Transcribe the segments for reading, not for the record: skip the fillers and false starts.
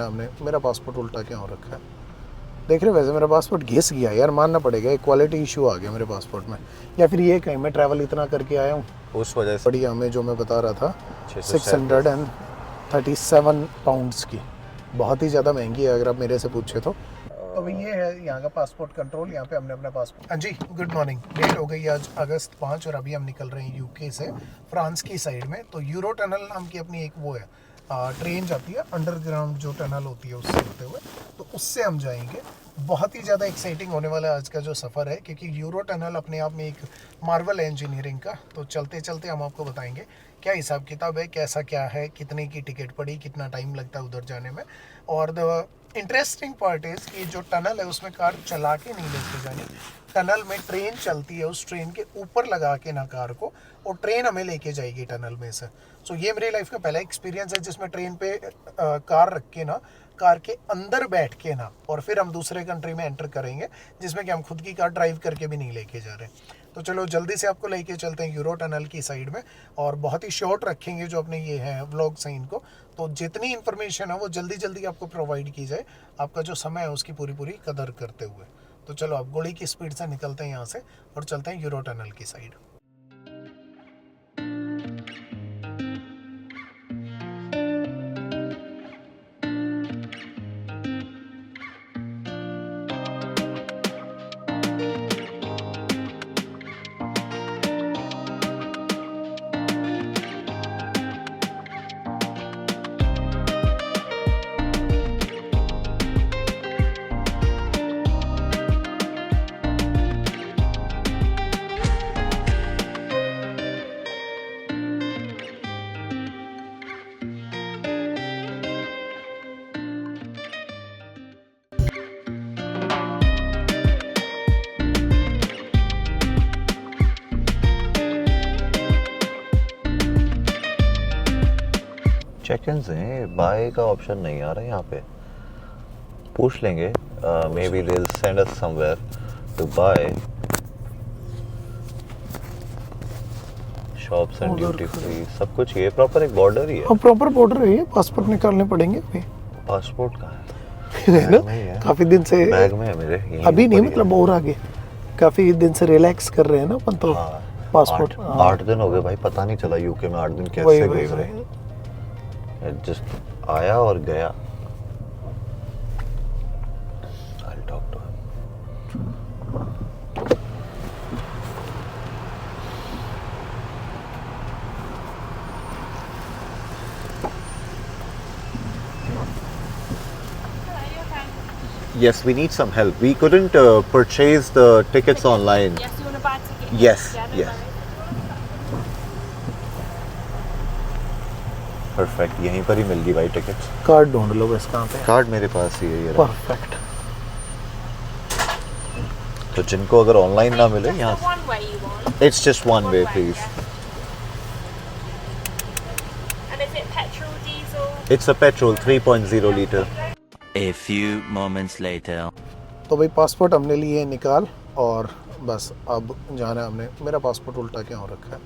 हमने मेरा पासपोर्ट उल्टा क्यों रखा है देख रहे हो। वैसे मेरा पासपोर्ट घिस गया यार, मानना पड़ेगा, एक क्वालिटी इशू आ गया मेरे पासपोर्ट में, या फिर ये कहीं मैं ट्रैवल इतना करके आया हूँ उस वजह से। बढ़िया हमें जो मैं बता रहा था 637 637 पाउंड्स की, बहुत ही ज़्यादा महंगी है अगर आप मेरे से पूछे तो भाई ये है यहाँ का पासपोर्ट कंट्रोल। यहाँ पे हमने अपना पासपोर्ट, हाँ जी गुड मॉर्निंग। डेट हो गई आज अगस्त 5 और अभी हम निकल रहे हैं यूके से फ्रांस की साइड में। तो यूरो टनल नाम की अपनी एक वो है ट्रेन जाती है अंडरग्राउंड जो टनल होती है उससे होते हुए, तो उससे हम जाएंगे। बहुत ही ज़्यादा एक्साइटिंग होने वाला है आज का जो सफ़र है, क्योंकि यूरो टनल अपने आप में एक मार्वल है इंजीनियरिंग का। तो चलते चलते हम आपको बताएंगे क्या हिसाब किताब है, कैसा क्या है, कितने की टिकट पड़ी, कितना टाइम लगता है उधर जाने में। और द इंटरेस्टिंग पार्ट इज़ कि जो टनल है उसमें कार चला के नहीं लेके जानी, टनल में ट्रेन चलती है, उस ट्रेन के ऊपर लगा के ना कार को, और ट्रेन हमें लेके जाएगी टनल में से। सो ये मेरी लाइफ का पहला एक्सपीरियंस है जिसमें ट्रेन पे कार रख के ना, कार के अंदर बैठ के ना, और फिर हम दूसरे कंट्री में एंटर करेंगे जिसमें कि हम खुद की कार ड्राइव करके भी नहीं लेके जा रहे। तो चलो जल्दी से आपको लेके चलते हैं यूरो टनल की साइड में, और बहुत ही शॉर्ट रखेंगे जो अपने ये हैं व्लॉग्स हैं इनको। तो जितनी इन्फॉर्मेशन है वो जल्दी जल्दी आपको प्रोवाइड की जाए, आपका जो समय है उसकी पूरी पूरी कदर करते हुए। तो चलो अब गोली की स्पीड से निकलते हैं यहाँ से और चलते हैं यूरो टनल की साइड। चेक इन हैं, बाय का ऑप्शन नहीं आ रहा है यहाँ पे। पूछ लेंगे, maybe they will send us somewhere to buy. Shops and duty free सब कुछ, ये प्रॉपर एक बॉर्डर ही है। प्रॉपर बॉर्डर है ये, पासपोर्ट निकालने पड़ेंगे अभी। पासपोर्ट कहाँ है ना, है? काफी दिन से बैग में है मेरे, अभी नहीं मतलब और आगे काफी दिन से रिलैक्स कर रहे हैं ना अपन तो। हाँ, पासपोर्ट 8 दिन हो गए भाई, पता नहीं चला यूके में 8 दिन वही कैसे वही गुजरे। वही। जस्ट आया और गया। I'll talk to him. Yes, we need some help. We couldn't purchase the tickets online. Yes, you want to buy a ticket? Yes, Yeah, no yes. worries. Perfect, यहीं पर ही मिल गई भाई टिकट्स। कार्ड ढूंढ लो बस कहाँ पे। कार्ड मेरे पास ही है ये रहा। परफेक्ट। तो जिनको अगर ऑनलाइन ना मिले Just the यहाँ, one way you want. It's just one way please. Yeah. And is it petrol, diesel? It's a petrol 3.0 litre. A few moments later. तो भाई पासपोर्ट हमने लिए निकाल और बस अब जाना है हमने। मेरा पासपोर्ट उल्टा क्यों रखा है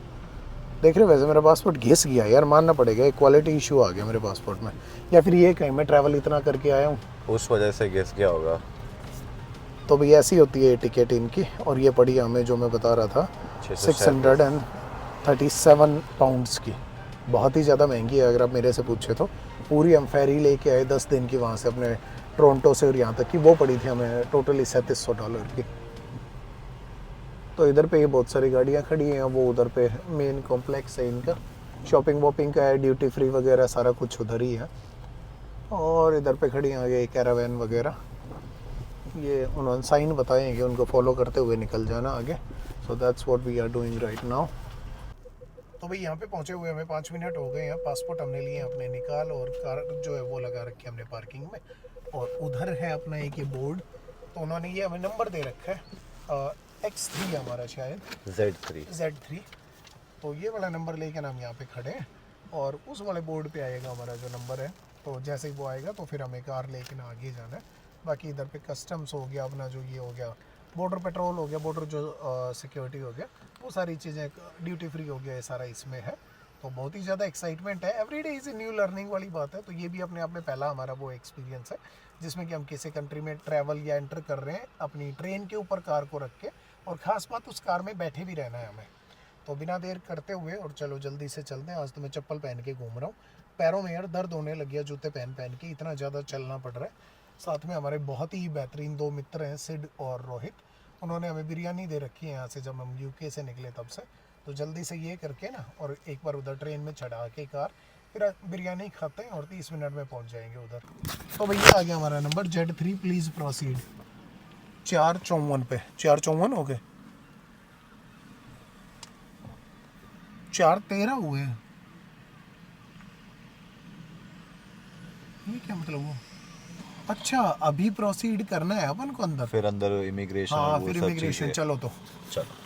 देख रहे हो। वैसे मेरा पासपोर्ट घिस गया यार, मानना पड़ेगा, एक क्वालिटी इशू आ गया मेरे पासपोर्ट में, या फिर ये कहीं मैं ट्रैवल इतना करके आया हूँ उस वजह से गेस क्या होगा। तो भाई ऐसी होती है टिकट इनकी। और ये पड़ी हमें जो मैं बता रहा था 637 पाउंड्स की, बहुत ही ज़्यादा महंगी है अगर आप मेरे से पूछे तो। पूरी हम फेरी लेके आए 10 दिन की वहाँ से अपने टोरंटो से, और यहाँ तक की वो पड़ी थी हमें टोटली $3700 की। तो इधर पे ये बहुत सारी गाड़ियाँ खड़ी हैं, वो उधर पे मेन कॉम्प्लेक्स है इनका, शॉपिंग वॉपिंग का है, ड्यूटी फ्री वगैरह सारा कुछ उधर ही है। और इधर पे खड़ी आगे कैरावैन वगैरह, ये उन्होंने साइन बताए हैं कि उनको फॉलो करते हुए निकल जाना आगे। So that's what we are doing right now. तो भाई यहाँ पे पहुँचे हुए हमें 5 मिनट हो गए हैं। पासपोर्ट हमने लिए अपने निकाल, और कार जो है वो लगा रखी है हमने पार्किंग में, और उधर है अपना एक ये बोर्ड। तो उन्होंने ये हमें नंबर दे रखा है X3 हमारा शायद Z3। तो ये वाला नंबर लेके हम यहाँ पे खड़े हैं, और उस वाले बोर्ड पे आएगा हमारा जो नंबर है। तो जैसे ही वो आएगा तो फिर हमें कार लेके ना आगे जाना है। बाकी इधर पे कस्टम्स हो गया, अपना जो ये हो गया बॉर्डर पेट्रोल हो गया, बॉर्डर जो सिक्योरिटी हो गया, वो सारी चीज़ें, ड्यूटी फ्री हो गया, ये सारा इसमें है। तो बहुत ही ज़्यादा एक्साइटमेंट है। Everyday is a new learning वाली बात है। तो ये भी अपने आप में पहला हमारा वो एक्सपीरियंस है जिसमें कि हम किसी कंट्री में ट्रैवल या एंटर कर रहे हैं अपनी ट्रेन के ऊपर कार को रख के, और ख़ास बात उस कार में बैठे भी रहना है हमें। तो बिना देर करते हुए और चलो जल्दी से चलते हैं। आज तो मैं चप्पल पहन के घूम रहा हूँ, पैरों में यार दर्द होने लग गया जूते पहन पहन के, इतना ज़्यादा चलना पड़ रहा है। साथ में हमारे बहुत ही बेहतरीन 2 मित्र हैं, सिड और रोहित। उन्होंने हमें बिरयानी दे रखी है यहाँ से जब हम यूके से निकले तब से। तो जल्दी से ये करके ना और एक बार उधर ट्रेन में चढ़ा के कार, फिर बिरयानी खाते हैं और 30 मिनट में पहुँच जाएंगे उधर। तो भैया आ गया हमारा नंबर Z3, प्लीज़ प्रोसीड। 454 पे 454 हो गए, 413 हुए हैं। ये क्या मतलब हुआ? अच्छा अभी प्रोसीड करना है अपन को अंदर, फिर अंदर इमिग्रेशन, हाँ फिर इमिग्रेशन। चलो तो चलो।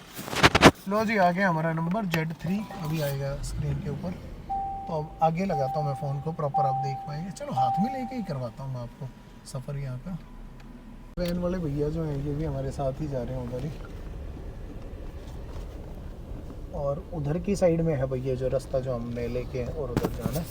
लो जी आ गया हमारा नंबर Z3, अभी आएगा स्क्रीन के ऊपर। तो अब आगे लगाता हूँ मैं फ़ोन को, प्रॉपर आप देख पाएंगे। चलो हाथ में लेके ही करवाता हूँ मैं आपको सफ़र यहाँ का। वैन वाले भैया जो हैं ये भी हमारे साथ ही जा रहे हैं उधर ही, और उधर की साइड में है भैया जो रास्ता जो हमने लेके और उधर जाना है।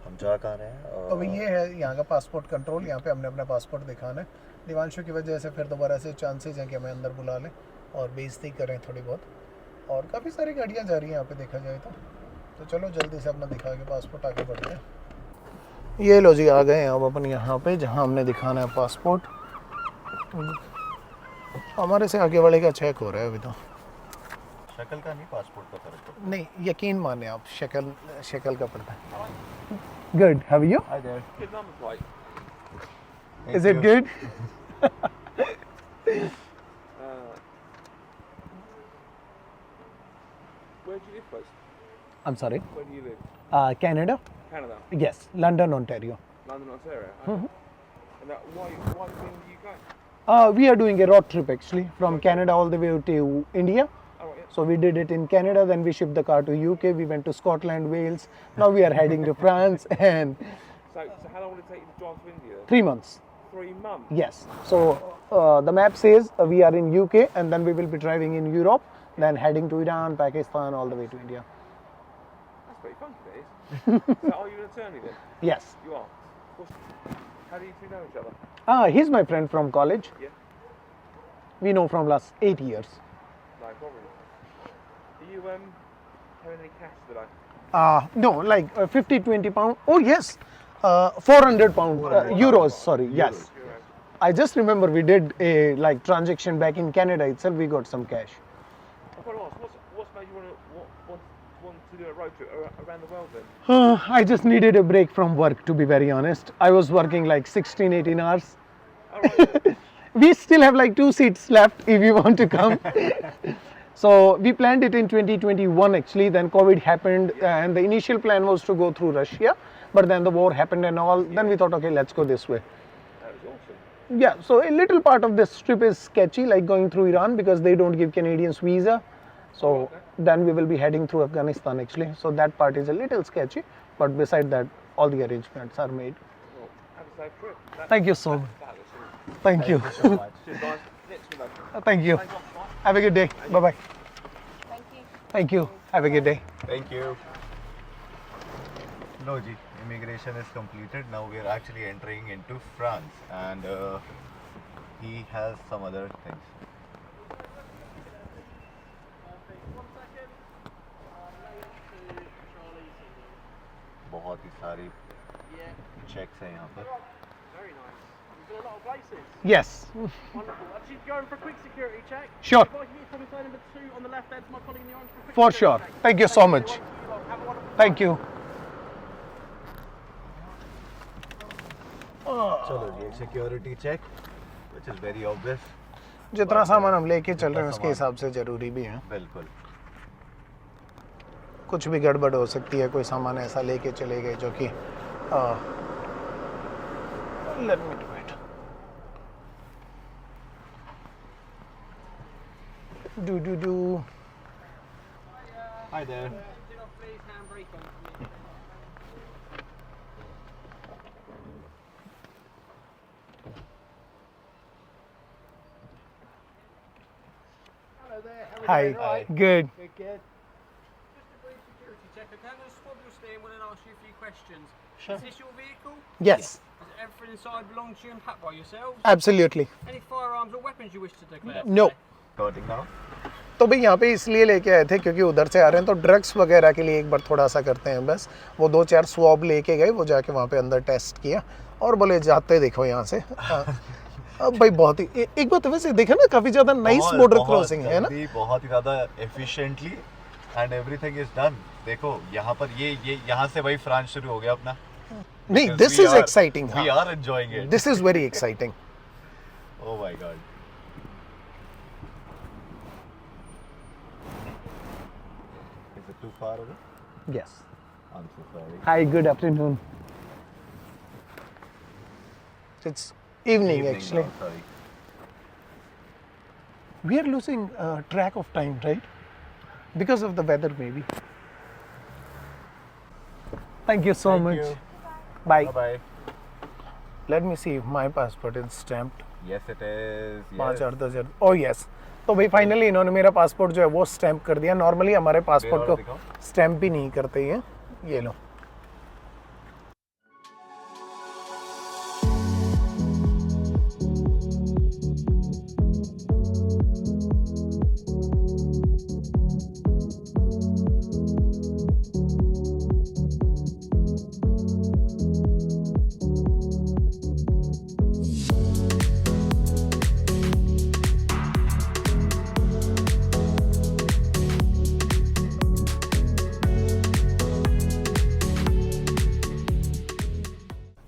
हम जा कहाँ रहे हैं? तो ये है यहाँ का पासपोर्ट कंट्रोल। यहाँ पे हमने अपना पासपोर्ट दिखाना है। दिवांशु की वजह से फिर दोबारा से चांसेस हैं कि हमें अंदर बुला लें और बेइज्जती करें थोड़ी बहुत। और काफ़ी सारी गाड़ियाँ जा रही हैं यहाँ पे देखा जाए तो चलो जल्दी से अपना दिखा के पासपोर्ट आगे बढ़ते हैं। ये लो जी आ गए हैं अब अपन यहाँ पे जहाँ हमने दिखाना है पासपोर्ट। हमारे से आगे वाले का चेक हो रहा है अभी तो। शक्ल का नहीं, पासपोर्ट का फर्क है। नहीं यकीन माने आप, शक्ल का पड़ता है। Good, how are you? Hi there. Good number plate. Is it good? Where do you live first? I'm sorry. Where do you live? Canada? Canada, Yes, London, Ontario. London, Ontario. Okay. And that, why are you in the UK? We are doing a road trip actually from Canada all the way to India. Oh, right, yeah. So we did it in Canada, then we shipped the car to UK, we went to Scotland, Wales. Now we are heading to France and So how long will it take you to drive to India? 3 months. 3 months. Yes. So the map says we are in UK and then we will be driving in Europe, then heading to Iran, Pakistan, all the way to India. That's pretty funky, that is. So are you an attorney then? Yes. You are. How do you two know each other? He's my friend from college. Yeah. We know from last 8 years. No problem. Do you have any cash today? No, like 50, 20 pound. Oh yes, 400 pound euros. Sorry, yes. Euros. I just remember we did a like transaction back in Canada itself. We got some cash. I've got to ask, what's made you want to do a road trip around the world then? I just needed a break from work, to be very honest. I was working like 16, 18 hours. All right. We still have like 2 seats left if you want to come. So we planned it in 2021 actually, then COVID happened and the initial plan was to go through Russia, but then the war happened and all, then we thought okay, let's go this way. That was awesome. Yeah, so a little part of this trip is sketchy, like going through Iran because they don't give Canadians visa. So then we will be heading through Afghanistan actually. So that part is a little sketchy, but beside that, all the arrangements are made. Well, have a safe trip. Thank you so much. That was awesome. Thank you. Cheers, guys. Next window. Thank you. Thanks a lot. Bye. Have a good day. Bye bye. Thank you. Thank you. Have a good day. Thank you. No, ji, immigration is completed. Now we are actually entering into France, and he has some other things. बहुत ही सारी checks हैं यहाँ पर. Very nice. You've got a lot of places. Yes. Wonderful. Actually, going for a quick security check. Sure. If I can get from phone number 2 on the left there to my colleague in the orange for a quick For security sure. check. Thank you so much. Have a wonderful Thank you. चलो जी, security check, which is very obvious. जितना सामान हम लेके चल रहे हैं जितना उसके हिसाब से जरूरी भी है. बिल्कुल. कुछ भी गड़बड़ हो सकती है, कोई सामान ऐसा लेके चले गए जो कि let me do it. Do. Hi there. Get off, please. Handbrake on for me. Hi. Good. Good, good. Just a brief security check, okay? I'm going to swab your steering wheel and ask you a few questions. Sure. Is this your vehicle? Yes, Does everything inside belong to you and packed by yourselves? absolutely. Any firearms or weapons you wish to declare? No. Recording now. तो भाई यहाँ पे इसलिए लेके आए थे क्योंकि उधर से आ रहे हैं तो ड्रग्स वगैरह के लिए एक बार थोड़ा सा करते हैं बस। वो 2-4 स्वॉब लेके गए, वो जाके वहाँ पे अंदर टेस्ट किया और बोले जाते देखो यहाँ से। अब भाई बहुत ही एक बात वैसे देखा ना, काफी ज्यादा नाइस बॉर्डर क्रॉसिंग है ना, बहुत ही ज्यादा efficiently and everything is done. देखो यहाँ पर ये यहाँ से भाई फ्रांस शुरू हो गया अपना। नहीं this is exciting, we are enjoying it, this is very exciting. Oh my god. Is it too far away? Yes. I am so sorry. Hi, good afternoon. It's evening actually. Sorry. We are losing track of time, right? Because of the weather maybe. Thank you so much. you. Bye. Bye. Let me see if my passport is stamped. Yes it is. 5,000 Oh yes. तो भाई finally इन्होंने मेरा passport जो है वो stamp कर दिया। Normally हमारे पासपोर्ट को स्टैम्प भी नहीं करते हैं। ये लो।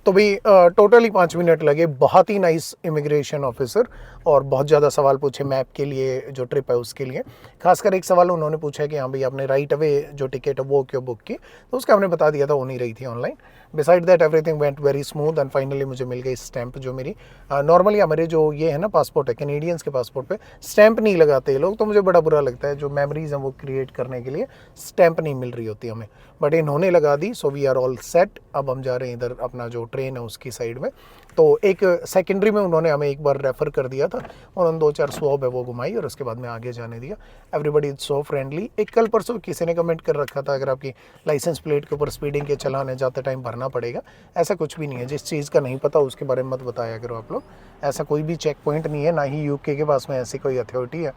तो भाई टोटली 5 मिनट लगे। बहुत ही नाइस इमिग्रेशन ऑफिसर और बहुत ज़्यादा सवाल पूछे मैप के लिए, जो ट्रिप है उसके लिए। खासकर एक सवाल उन्होंने पूछा कि हाँ भाई आपने राइट अवे जो टिकट है वो क्यों बुक की, तो उसका हमने बता दिया था, हो नहीं रही थी online. Beside that everything went very smooth and finally मुझे मिल गई स्टैंप जो मेरी नॉर्मली हमारे जो ये है ना पासपोर्ट है, कैनेडियंस के पासपोर्ट पे स्टैंप नहीं लगाते ये लोग, तो मुझे बड़ा बुरा लगता है। जो मेमोरीज हैं वो क्रिएट करने के लिए स्टैंप नहीं मिल रही होती हमें, बट इन्होंने लगा दी। So we are all set. अब हम जा रहे हैं इधर अपना जो ट्रेन है उसकी साइड में। तो एक सेकेंडरी में उन्होंने हमें एक बार रेफ़र कर दिया था, उन्होंने 2-4 स्वॉब है वो घुमाई और उसके बाद में आगे जाने दिया। Everybody is so friendly. एक कल परसों किसी ने कमेंट कर रखा था अगर आपकी लाइसेंस प्लेट के ऊपर स्पीडिंग के चलाने जाते टाइम भरना पड़ेगा, ऐसा कुछ भी नहीं है। जिस चीज़ का नहीं पता उसके बारे में मत बताया करो आप लोग। ऐसा कोई भी चेक पॉइंट नहीं है, ना ही यूके के पास में ऐसी कोई अथॉरिटी है।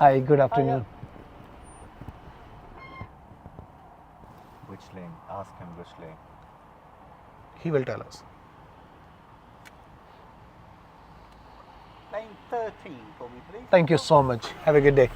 Hi, good afternoon. Which lane? Ask him which lane. He will tell us. Lane 13 for me, please. Thank you so much. Have a good day.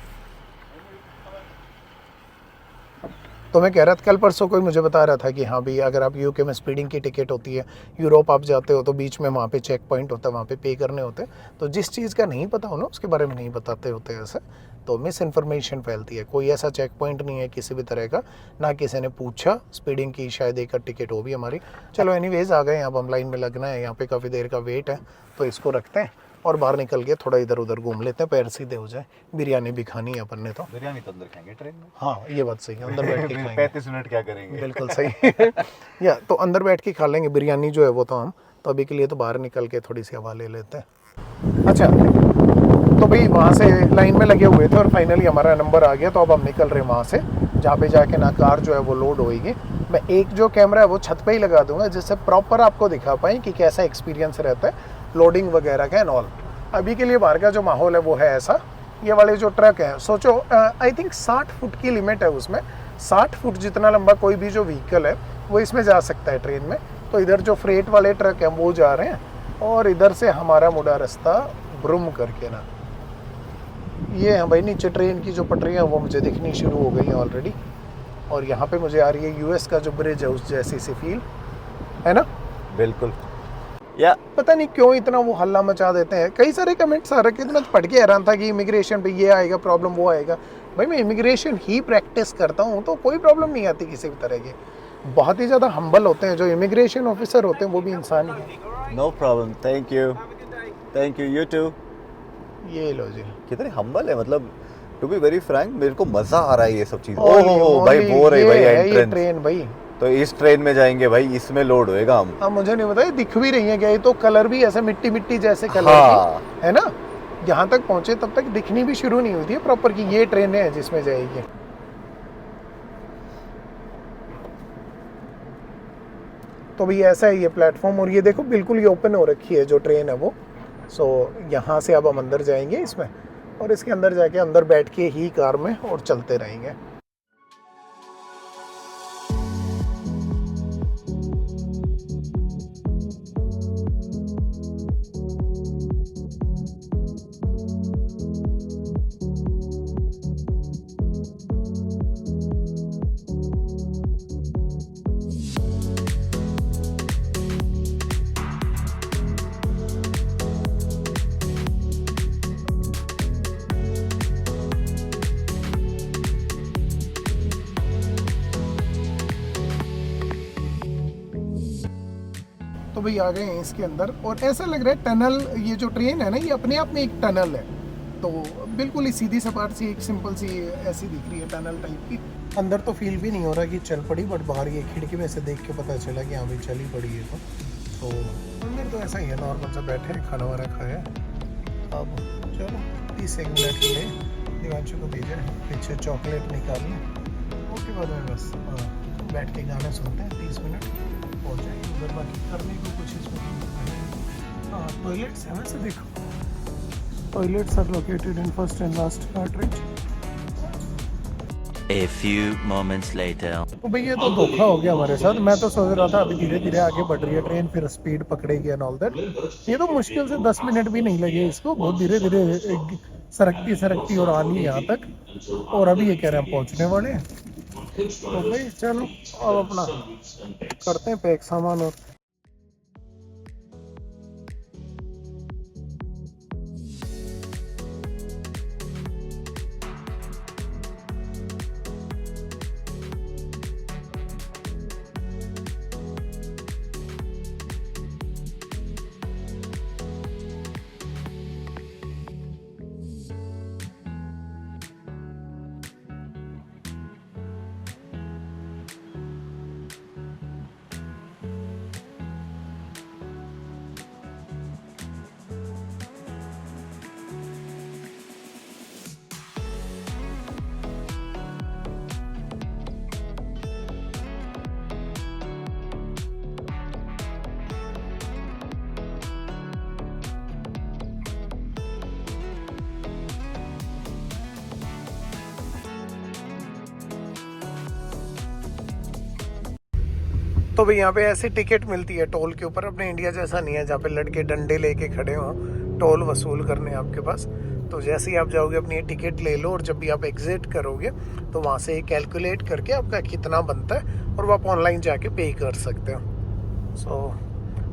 तो मैं कह रहा था कल परसों कोई मुझे बता रहा था कि हाँ भाई अगर आप यूके में स्पीडिंग की टिकट होती है, यूरोप आप जाते हो तो बीच में वहाँ पे चेक पॉइंट होता है, वहाँ पे पे करने होते हैं। तो जिस चीज़ का नहीं पता हो ना उसके बारे में नहीं बताते होते ऐसे, तो मिस इन्फॉर्मेशन फैलती है। कोई ऐसा चेक पॉइंट नहीं है किसी भी तरह का, ना किसी ने पूछा स्पीडिंग की, शायद एक टिकट हो भी हमारी। चलो एनीवेज आ गए, अब हम लाइन में लगना है। यहाँ पे काफ़ी देर का वेट है, तो इसको रखते हैं और बाहर निकल के थोड़ा इधर उधर घूम लेते हैं, पैर सीधे हो जाए। बिरयानी भी खानी है अपन ने तो। बिरयानी तो अंदर खाएंगे ट्रेन में। हाँ ये बात सही है, अंदर बैठ के खाएंगे। 35 मिनट क्या करेंगे? बिल्कुल सही। या तो अंदर बैठ के खा लेंगे बिरयानी जो है वो, तो हम तो अभी के लिए तो बाहर निकल के थोड़ी सी हवा ले लेते हैं। अच्छा तो भाई वहाँ से लाइन में लगे हुए थे और फाइनली हमारा नंबर आ गया, तो अब हम निकल रहे हैं वहाँ से, जहाँ पे जाके ना कार जो है वो लोड होएगी। मैं एक जो कैमरा है वो छत पे ही लगा दूंगा जिससे प्रॉपर आपको दिखा पाएँ कि कैसा एक्सपीरियंस रहता है लोडिंग वगैरह का एंड ऑल। अभी के लिए बाहर का जो माहौल है वो है ऐसा। ये वाले जो ट्रक हैं, सोचो आई थिंक 60 फुट की लिमिट है उसमें। 60 फुट जितना लंबा कोई भी जो व्हीकल है वो इसमें जा सकता है ट्रेन में। तो इधर जो फ्रेट वाले ट्रक हैं वो जा रहे हैं और इधर से हमारा मुड़ा रास्ता ब्रुम करके ना, ये है भाई नीचे ट्रेन की जो पटरियाँ वो मुझे दिखनी शुरू हो गई हैं ऑलरेडी। और यहाँ पे मुझे आ रही है यूएस का जो ब्रिज है उस जैसी सी फील है ना। बिल्कुल। या पता नहीं क्यों इतना वो हल्ला मचा देते हैं। कई सारे कमेंट्स आ रखे थे, मैं पढ़ के हैरान था कि इमिग्रेशन पे ये आएगा प्रॉब्लम, वो आएगा। भाई मैं इमिग्रेशन ही प्रैक्टिस करता हूँ तो कोई प्रॉब्लम नहीं आती किसी भी तरह की। बहुत ही ज़्यादा हम्बल होते हैं जो इमिग्रेशन ऑफिसर होते हैं, वो भी इंसान ही है। No problem, thank you, thank you, you too. ये लो जी, कितने हम्बल है, मतलब टू बी वेरी फ्रैंक मेरे को मजा आ रहा है ये सब चीज। ओह भाई वो रही भाई एंट्रेंस ट्रेन भाई, तो इस ट्रेन में जाएंगे भाई, इसमें लोड होएगा हम। अब मुझे नहीं पता, दिख भी रही है क्या, ये तो कलर भी ऐसे मिट्टी मिट्टी जैसे कलर हाँ। की है ना। यहाँ तक पहुँचे तब तक दिखनी भी शुरू नहीं हुई थी प्रॉपर कि ये ट्रेन है जिसमें जाएगी। तो भाई ऐसा है ये प्लेटफॉर्म, और ये देखो बिल्कुल ये ओपन हो रखी है जो ट्रेन है वो। सो यहाँ से अब हम अंदर जाएंगे इसमें, और इसके अंदर जाके अंदर बैठ के ही कार में और चलते रहेंगे। तो भाई आ गए हैं इसके अंदर, और ऐसा लग रहा है टनल, ये जो ट्रेन है ना ये अपने आप में एक टनल है। तो बिल्कुल ही सीधी सपाट सी एक सिंपल सी ऐसी दिख रही है टनल टाइप की। अंदर तो फील भी नहीं हो रहा कि चल पड़ी, बट बाहर ये खिड़की में से देख के पता चला कि हाँ भाई चली पड़ी है। तो अंदर तो ऐसा ही है, नॉर्मल सा बैठे हैं, खाना वाना खाया। अब चलो 30 मिनट के लिए दिवांशु को भेजा है पीछे चॉकलेट निकालने, उसके बाद में बस बैठ के गाना सुनते हैं। 30 मिनट पहुँच जाएंगे उधर, बाकी करने को कुछ इसमें नहीं। हाँ टॉयलेट्स है वैसे, देखो toilets are located in first and last cartridge. A few moments later. तो भैया तो धोखा हो गया हमारे साथ। मैं तो सोच रहा था अभी धीरे धीरे आगे बढ़ रही है ट्रेन, फिर स्पीड पकड़ेगी एंड ऑल दैट। ये तो मुश्किल से 10 मिनट भी नहीं लगे इसको, बहुत धीरे धीरे सरकती और आ रही यहाँ तक, और अभी ये कह रहे हैं पहुँचने वाले हैं। तो भाई चलो अब अपना करते हैं पैक सामान। और तो भाई यहाँ पे ऐसी टिकट मिलती है टोल के ऊपर, अपने इंडिया जैसा नहीं है जहाँ पे लड़के डंडे लेके खड़े हो टोल वसूल करने आपके पास। तो जैसे ही आप जाओगे अपनी ये टिकट ले लो, और जब भी आप एग्जिट करोगे तो वहाँ से कैलकुलेट करके आपका कितना बनता है, और वो आप ऑनलाइन जाके पे कर सकते हो। सो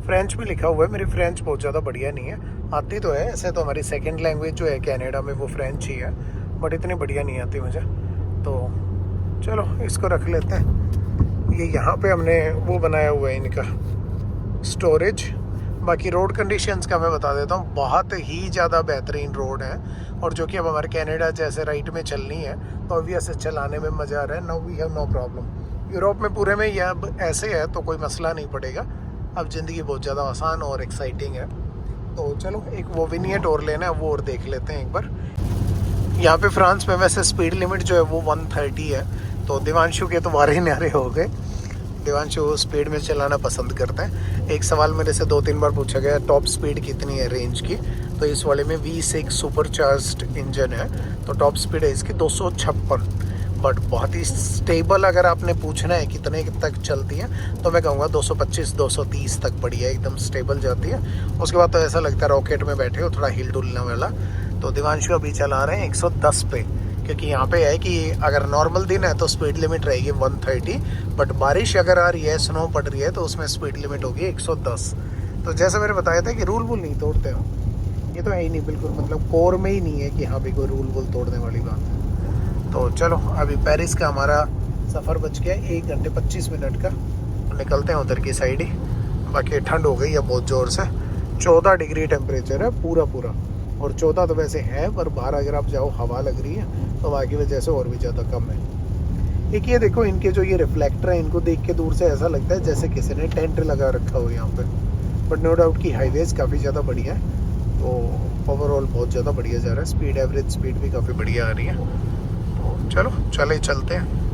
फ्रेंच में लिखा हुआ है, मेरी फ्रेंच बहुत ज़्यादा बढ़िया नहीं है, आती तो है ऐसे तो हमारी सेकेंड लैंग्वेज जो है कनाडा में वो फ्रेंच ही है, बट इतनी बढ़िया नहीं आती मुझे। तो चलो इसको रख लेते हैं। ये यहाँ पे हमने वो बनाया हुआ है इनका स्टोरेज। बाकी रोड कंडीशंस का मैं बता देता हूँ, बहुत ही ज़्यादा बेहतरीन रोड है, और जो कि अब हमारे कनाडा जैसे राइट में चलनी है तो ऑब्वियस चलाने में मज़ा आ रहा है। No we have no problem. Europe में पूरे में यह अब ऐसे है तो कोई मसला नहीं पड़ेगा, अब ज़िंदगी बहुत ज़्यादा आसान और एक्साइटिंग है। तो चलो एक वो विनियट और लेना है, वो और देख लेते हैं एक बार। यहाँ पे फ्रांस में वैसे स्पीड लिमिट जो है वो 130 है, तो दिवांशु के तो वारे न्यारे हो गए। दिवांशु स्पीड में चलाना पसंद करता है। एक सवाल मेरे से 2-3 बार पूछा गया टॉप स्पीड कितनी है रेंज की, तो इस वाले में V6 सुपर चार्ज्ड इंजन है, तो टॉप स्पीड है इसकी 256, बट बहुत ही स्टेबल अगर आपने पूछना है कितने तक चलती है तो मैं कहूँगा 225-230 तक बढ़िया एकदम स्टेबल जाती है। उसके बाद तो ऐसा लगता है रॉकेट में बैठे हो, थोड़ा हिल डुलने वाला। तो दिवांशु अभी चला रहे हैं 110 पे, क्योंकि यहाँ पे है कि अगर नॉर्मल दिन है तो स्पीड लिमिट रहेगी 130, बट बारिश अगर आ रही है, स्नो पड़ रही है, तो उसमें स्पीड लिमिट होगी 110। तो जैसे मैंने बताया था कि रूल वूल नहीं तोड़ते हो, ये तो है ही नहीं बिल्कुल, मतलब कोर में ही नहीं है कि हाँ भी कोई रूल वूल तोड़ने वाली बात है। तो चलो अभी पेरिस का हमारा सफ़र बच गया 1 घंटे 25 मिनट का, निकलते हैं उधर की साइड ही। बाकी ठंड हो गई है बहुत ज़ोर से, 14 डिग्री टेम्परेचर है पूरा, और 14 तो वैसे है, पर बाहर अगर आप जाओ हवा लग रही है तो बाकी वजह से और भी ज़्यादा कम है। एक ये देखो इनके जो ये रिफ्लेक्टर है, इनको देख के दूर से ऐसा लगता है जैसे किसी ने टेंट लगा रखा हो यहाँ पे, बट नो डाउट की हाईवेज काफ़ी ज़्यादा बढ़िया है। तो ओवरऑल बहुत ज़्यादा बढ़िया जा रहा है। स्पीड एवरेज स्पीड भी काफ़ी बढ़िया आ रही है। चलो चले चलते हैं।